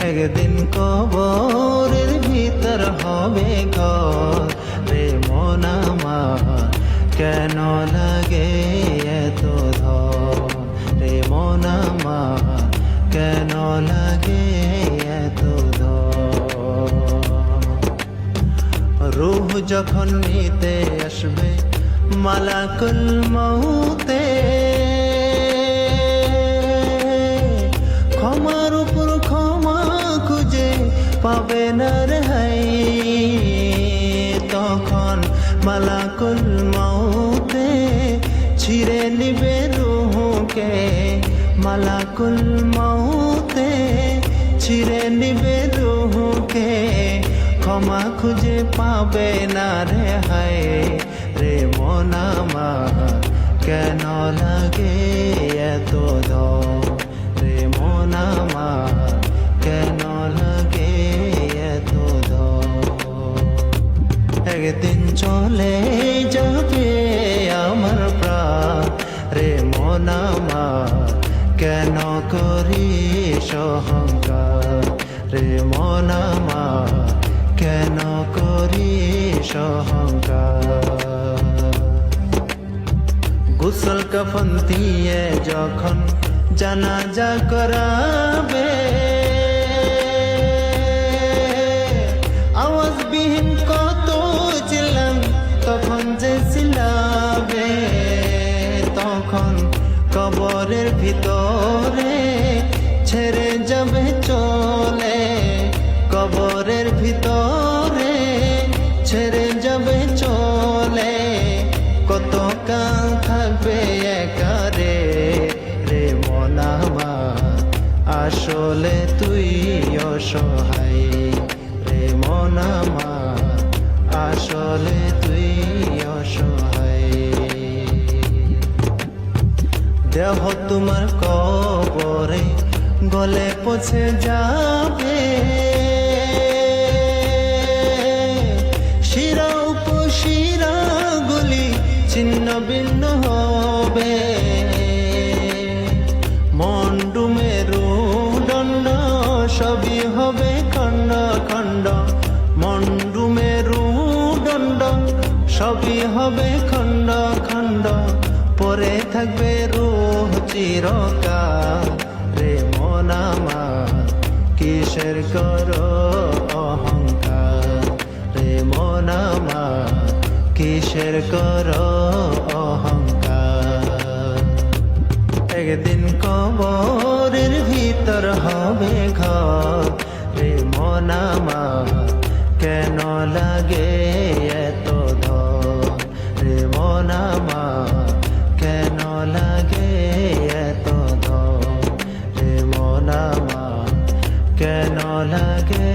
একদিন কবরের ভিতর হবে ঘর রে মন আমার, কেন লাগে এত ধর রে মন আমার, কেন লাগে এত ধর। রূহ যখন নিতে আসবে মালাকুল মউতে, ক্ষমার উপর ক্ষমা খুঁজে পাবে না রেহাই, তখন মালাকুল মউতে ছিঁড়ে নিবে রূহকে, মালাকুল মউতে ছিঁড়ে নিবে রূহকে, ক্ষমা খুঁজে পাবে না রেহাই রে মন আমার, কেন লাগে এত দর রে মন আমার, কেন লাগে এত দর। একদিন চলে যাবে আমার প্রাণ রে মন আমার, কেন করিস অহংকার রে মন আমার, কেন করিস অহংকার। গোসল কাফন দিয়ে যখন জানাজা করাবে, আওয়াজবিহীন কত ছিলাম তখন যে ছিলাবে, তখন কবরের ভিতরে ছেড়ে যাবে চলে, কবরের ভিতরে ছেড়ে যাবে চলে, কত কাল থাকবে একারে রে মন আমার, আসলে তুই অসহায় রে মন আমার, আসলে তুই অসহায়। দেহ তোমার কবরে গলে পচে যাবে, শিরা উপশিরা গুলি ছিন্ন ভিন্ন হবে, মন্ডু মেরুদণ্ড সবই হবে খণ্ড খণ্ড, মন্ডু মেরুদণ্ড সবই হবে খণ্ড খণ্ড, পরে থাকবে রূহ চিরকাল রে মন আমার, কিসের করো অহংকার রে মন আমার, কিসের করো অহংকার। একদিন কবরের ভিতর হবে ঘর রে মন আমার, কেন লাগে এত ধর রে মন আমার, কেন লাগে এত ধর রে মন আমার, কেন লাগে